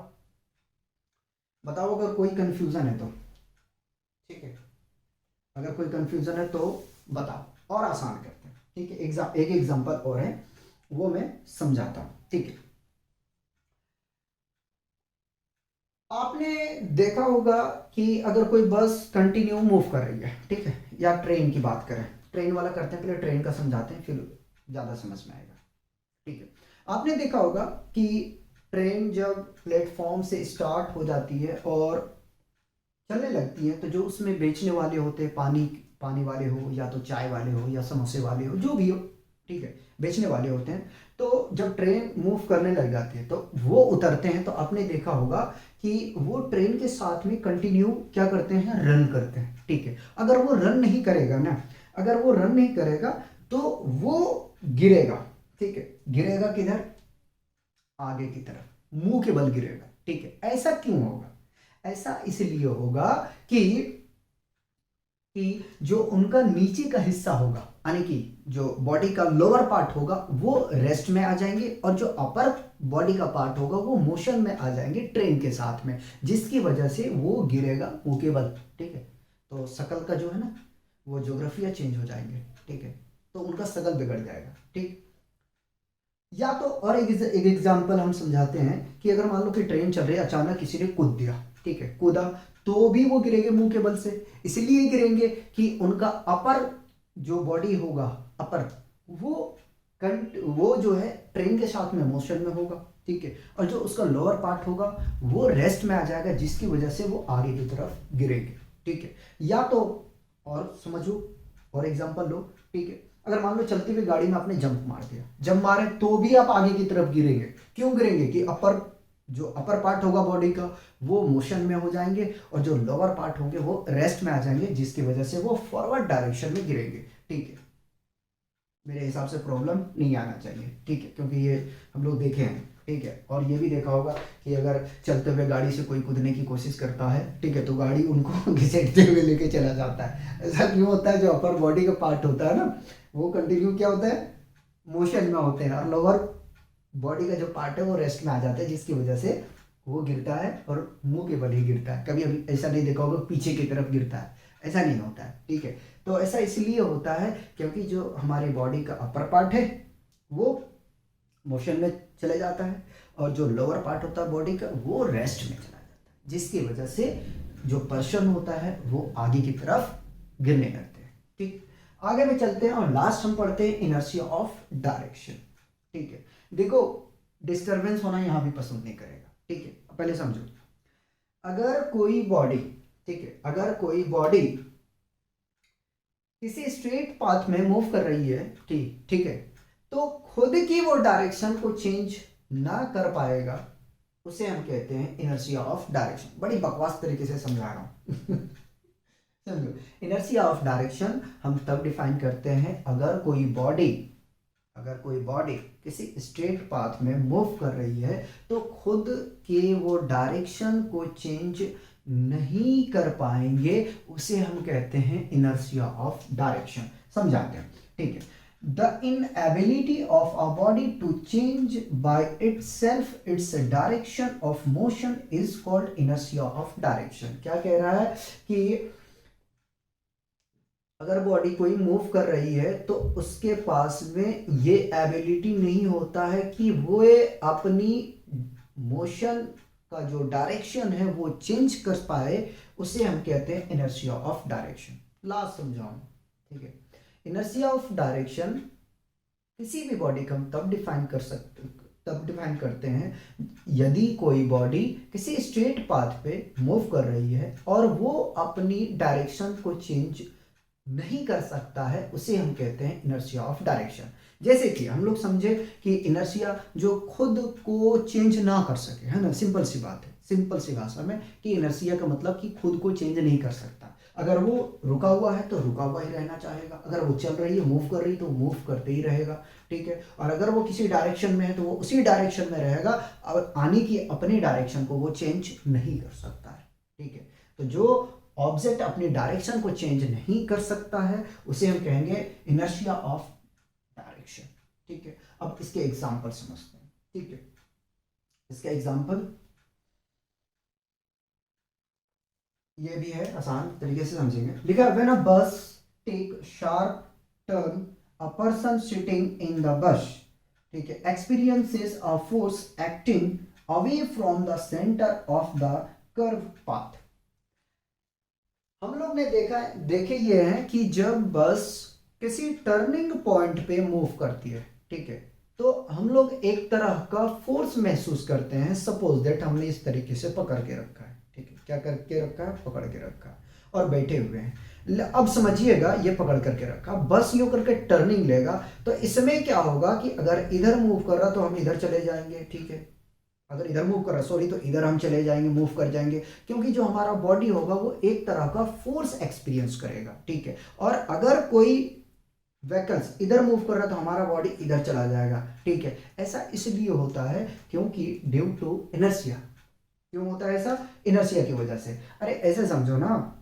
A: बताओ अगर कोई कंफ्यूजन है तो। ठीक है, अगर कोई कंफ्यूजन है तो बताओ, और आसान करते हैं। ठीक है, एक एग्जांपल और है वो मैं समझाता हूं। ठीक है, आपने देखा होगा कि अगर कोई बस कंटिन्यू मूव कर रही है, ठीक है, या ट्रेन की बात करें, ट्रेन वाला करते हैं, पहले ट्रेन का समझाते हैं फिर ज़्यादा समझ में आएगा। ठीक है, आपने देखा होगा कि ट्रेन जब प्लेटफॉर्म से स्टार्ट हो जाती है और चलने लगती है, तो जो उसमें बेचने वाले होते हैं, पानी पानी वाले हो या तो चाय वाले हो या समोसे वाले हो, जो भी हो, ठीक है, बेचने वाले होते हैं, तो जब ट्रेन मूव करने लग जाती है तो वो उतरते हैं, तो आपने देखा होगा कि वो ट्रेन के साथ में कंटिन्यू क्या करते हैं? रन करते हैं। ठीक है, अगर वो रन नहीं करेगा ना, अगर वो रन नहीं करेगा तो वो गिरेगा। ठीक है, गिरेगा किधर? आगे की तरफ, मुंह के बल गिरेगा। ठीक है, ऐसा क्यों होगा? ऐसा इसलिए होगा कि जो उनका नीचे का हिस्सा होगा, यानी कि जो बॉडी का लोअर पार्ट होगा वो रेस्ट में आ जाएंगे, और जो अपर बॉडी का पार्ट होगा वो मोशन में आ जाएंगे ट्रेन के साथ में, जिसकी वजह से वो गिरेगा मुंह के बल। ठीक है, तो शकल का जो है ना वो ज्योग्राफिया चेंज हो जाएंगे। ठीक है, तो उनका शकल बिगड़ जाएगा। ठीक, या तो और एक एग्जांपल हम समझाते हैं कि अगर मान लो कि ट्रेन चल रही है, अचानक किसी ने कूद दिया, ठीक है, कूदा, तो भी वो गिरेंगे मुंह के बल से। इसलिए गिरेंगे कि उनका अपर जो बॉडी होगा, अपर, वो वो जो है ट्रेन के साथ में मोशन में होगा। ठीक है, और जो उसका लोअर पार्ट होगा वो रेस्ट में आ जाएगा, जिसकी वजह से वो आगे की तरफ गिरेंगे। ठीक है, या तो और समझो, और एग्जांपल लो। ठीक है, अगर मान लो चलती हुई गाड़ी में आपने जंप मार दिया, जंप मारे तो भी आप आगे की तरफ गिरेंगे। क्यों गिरेंगे? कि अपर जो अपर पार्ट होगा बॉडी का वो मोशन में हो जाएंगे और जो लोअर पार्ट होंगे वो रेस्ट में आ जाएंगे, जिसकी वजह से वो फॉरवर्ड डायरेक्शन में गिरेंगे। ठीक है, मेरे हिसाब से प्रॉब्लम नहीं आना चाहिए। ठीक है, क्योंकि ये हम लोग देखे हैं। ठीक है, और ये भी देखा होगा कि अगर चलते हुए गाड़ी से कोई कूदने की कोशिश करता है, ठीक है, तो गाड़ी उनको घिसटते हुए लेके चला जाता है। ऐसा क्यों होता है? जो अपर बॉडी का पार्ट होता है ना, वो कंटिन्यू क्या होता है, मोशन में होते हैं, और लोअर बॉडी का जो पार्ट है वो रेस्ट में आ जाता है, जिसकी वजह से वो गिरता है और मुंह के बल ही गिरता है। कभी अभी ऐसा नहीं देखा होगा पीछे की तरफ गिरता है, ऐसा नहीं होता है। ठीक है, तो ऐसा इसलिए होता है क्योंकि जो हमारी बॉडी का अपर पार्ट है वो मोशन में चले जाता है और जो लोअर पार्ट होता है बॉडी का वो रेस्ट में चला जाता है, जिसकी वजह से जो पर्सन होता है वो आगे की तरफ गिरने लगते हैं। ठीक, आगे में चलते हैं और लास्ट हम पढ़ते हैं इनर्शिया ऑफ डायरेक्शन। ठीक है, देखो डिस्टरबेंस होना यहाँ भी पसंद नहीं करेगा। ठीक है, पहले समझो, अगर कोई बॉडी, ठीक है, अगर कोई बॉडी किसी स्ट्रेट पाथ में मूव कर रही है, ठीक है, तो खुद की वो डायरेक्शन को चेंज ना कर पाएगा, उसे हम कहते हैं इनर्शिया ऑफ डायरेक्शन। बड़ी बकवास तरीके से समझा रहा हूं। समझो, इनर्शिया ऑफ डायरेक्शन हम तब डिफाइन करते हैं अगर कोई बॉडी किसी स्ट्रेट पाथ में मूव कर रही है तो खुद के वो डायरेक्शन को चेंज नहीं कर पाएंगे, उसे हम कहते हैं इनर्शिया ऑफ डायरेक्शन। समझाते हैं। ठीक है, the inability of a body to change by itself its direction of motion is called inertia of direction। क्या कह रहा है कि अगर बॉडी कोई मूव कर रही है तो उसके पास में ये एबिलिटी नहीं होता है कि वो अपनी मोशन का जो डायरेक्शन है वो चेंज कर पाए, उसे हम कहते हैं इनर्शिया ऑफ डायरेक्शन। लास्ट समझाऊं। ठीक है, इनर्शिया ऑफ डायरेक्शन किसी भी बॉडी का हम तब डिफाइन करते हैं यदि कोई बॉडी किसी स्ट्रेट पाथ पे मूव कर रही है और वो अपनी डायरेक्शन को चेंज नहीं कर सकता है, उसे हम कहते हैं इनर्शिया ऑफ डायरेक्शन। जैसे कि हम लोग समझे कि इनर्शिया जो खुद को चेंज ना कर सके, है ना, सिंपल सी बात है, सिंपल सी भाषा में कि इनर्शिया का मतलब कि खुद को चेंज नहीं कर सकता। अगर वो रुका हुआ है तो रुका हुआ ही रहना चाहेगा, अगर वो चल रही है, मूव कर रही है, तो मूव करते ही रहेगा। ठीक है, और अगर वो किसी डायरेक्शन में है तो वो उसी डायरेक्शन में रहेगा और आने की अपनी डायरेक्शन को वो चेंज नहीं कर सकता है। ठीक है, तो जो ऑब्जेक्ट अपनी डायरेक्शन को चेंज नहीं कर सकता है उसे हम कहेंगे इनर्शिया ऑफ डायरेक्शन। ठीक है, अब इसके एग्जांपल समझते हैं। ठीक है, इसका एग्जांपल ये भी है, आसान तरीके से समझेंगे। लिखा है when a bus take sharp turn a person sitting in the bus, ठीक है, experiences a force acting away from the centre of the curve path. हम लोग ने देखे ये हैं कि जब बस किसी टर्निंग पॉइंट पे मूव करती है, ठीक है, तो हम लोग एक तरह का फोर्स महसूस करते हैं। सपोज दैट हमने इस तरीके से पकड़ के रखा है, ठीक है, क्या करके रखा है, पकड़ के रखा है और बैठे हुए हैं। अब समझिएगा, ये पकड़ करके रखा, बस यूं करके टर्निंग लेगा तो इसमें क्या होगा कि अगर इधर मूव कर रहा तो हम इधर चले जाएंगे, ठीक है, अगर इधर मूव कर रहा सॉरी तो इधर हम चले जाएंगे, मूव कर जाएंगे, क्योंकि जो हमारा बॉडी होगा वो एक तरह का फोर्स एक्सपीरियंस करेगा। ठीक है, और अगर कोई व्हीकल्स इधर मूव कर रहा है तो हमारा बॉडी इधर चला जाएगा। ठीक है, ऐसा इसलिए होता है क्योंकि ड्यू टू इनर्शिया। क्यों होता है ऐसा? इनर्शिया की वजह से। अरे ऐसे समझो ना,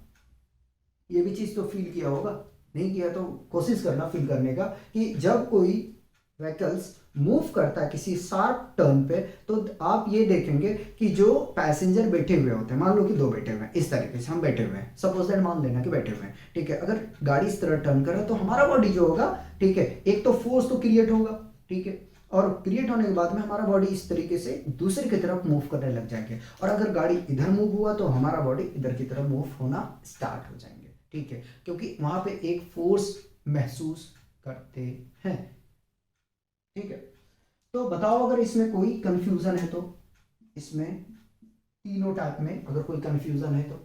A: ये भी चीज तो फील किया होगा, नहीं किया तो कोशिश करना फील करने का, कि जब कोई व्हीकल्स मूव करता है किसी शार्प टर्न पे तो आप ये देखेंगे कि जो पैसेंजर बैठे हुए होते हैं, मान लो कि दो बैठे हुए हैं, इस तरीके से हम बैठे हुए हैं, सपोज दैट मान लेना कि बैठे हुए हैं, ठीक है, अगर गाड़ी इस तरह टर्न करे तो हमारा बॉडी जो होगा, ठीक है, एक तो फोर्स तो क्रिएट होगा, ठीक है, और क्रिएट होने के बाद में हमारा बॉडी इस तरीके से दूसरी की तरफ मूव करने लग जाएंगे, और अगर गाड़ी इधर मूव हुआ तो हमारा बॉडी इधर की तरफ मूव होना स्टार्ट हो जाएंगे। ठीक है, क्योंकि वहां पे एक फोर्स महसूस करते हैं। ठीक है, तो बताओ अगर इसमें कोई कंफ्यूजन है तो, इसमें तीनों टाइप में अगर कोई कंफ्यूजन है तो,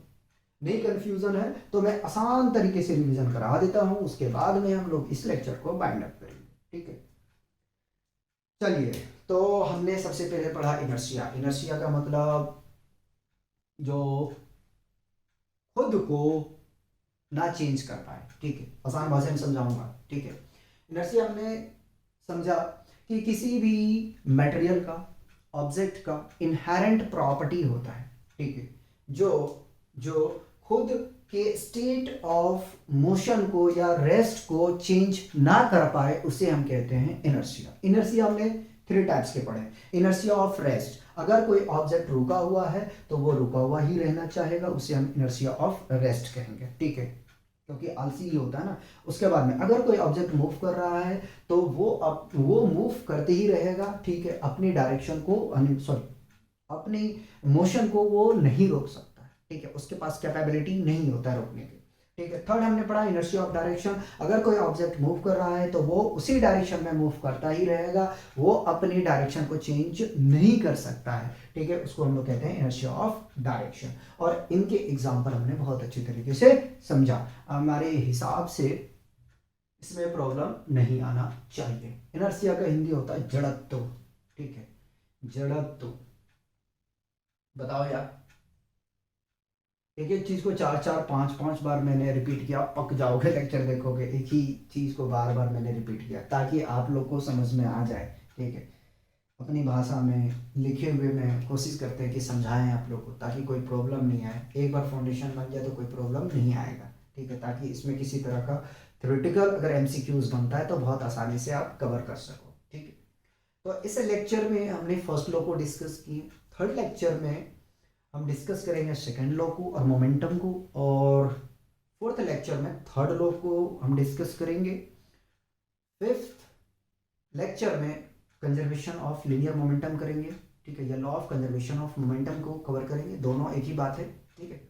A: नहीं कंफ्यूजन है तो मैं आसान तरीके से रिवीजन करा देता हूं, उसके बाद में हम लोग इस लेक्चर को बाइंड अप करेंगे। ठीक है, चलिए तो हमने सबसे पहले पढ़ा इनर्शिया। इनर्शिया का मतलब जो खुद को ना चेंज कर पाए, ठीक है, आसान भाषा में समझाऊंगा, ठीक है। इनर्शिया हमने समझा कि किसी भी मटेरियल का, ऑब्जेक्ट का इनहेरेंट प्रॉपर्टी होता है, ठीक है, जो जो खुद के स्टेट ऑफ मोशन को या रेस्ट को चेंज ना कर पाए, उसे हम कहते हैं इनर्शिया। इनर्शिया हमने 3 टाइप्स के पढ़े। इनर्शिया ऑफ रेस्ट, अगर कोई ऑब्जेक्ट रुका हुआ है तो वो रुका हुआ ही रहना चाहेगा, उसे हम इनर्शिया ऑफ रेस्ट कहेंगे, ठीक है, क्योंकि आलसी ही होता है ना। उसके बाद में अगर कोई ऑब्जेक्ट मूव कर रहा है तो वो मूव करते ही रहेगा, ठीक है, अपनी डायरेक्शन को, सॉरी, अपनी मोशन को वो नहीं रोक सकता है, ठीक है, उसके पास कैपेबिलिटी नहीं होता है रोकने की, ठीक है। थर्ड हमने पढ़ा इनर्शिया ऑफ डायरेक्शन, अगर कोई ऑब्जेक्ट मूव कर रहा है तो वो उसी डायरेक्शन में मूव करता ही रहेगा, वो अपनी डायरेक्शन को चेंज नहीं कर सकता है, ठीक है, उसको हम लोग कहते हैं इनर्शिया ऑफ डायरेक्शन। और इनके एग्जाम्पल हमने बहुत अच्छी तरीके से समझा। हमारे हिसाब से इसमें प्रॉब्लम नहीं आना चाहिए। इनर्शिया का हिंदी होता है जड़त्व, ठीक है, जड़त्व। बताओ यार, एक एक चीज को 4-4 5-5 बार मैंने रिपीट किया, पक जाओगे, लेक्चर देखोगे, एक ही चीज को बार बार मैंने रिपीट किया ताकि आप लोग को समझ में आ जाए, ठीक है। अपनी भाषा में लिखे हुए में कोशिश करते हैं कि समझाएं आप लोग को, ताकि कोई प्रॉब्लम नहीं आए। एक बार फाउंडेशन बन जाए तो कोई प्रॉब्लम नहीं आएगा, ठीक है, ताकि इसमें किसी तरह का थ्योरेटिकल अगर एमसीक्यूज बनता है तो बहुत आसानी से आप कवर कर सको, ठीक है। तो इस लेक्चर में हमने फर्स्ट लॉ को डिस्कस की। थर्ड लेक्चर में हम डिस्कस करेंगे सेकेंड लॉ को और मोमेंटम को, और फोर्थ लेक्चर में थर्ड लॉ को हम डिस्कस करेंगे। फिफ्थ लेक्चर में कंजर्वेशन ऑफ लीनियर मोमेंटम करेंगे, ठीक है, या law of conservation of momentum को कवर करेंगे, दोनों एक ही बात है, ठीक है।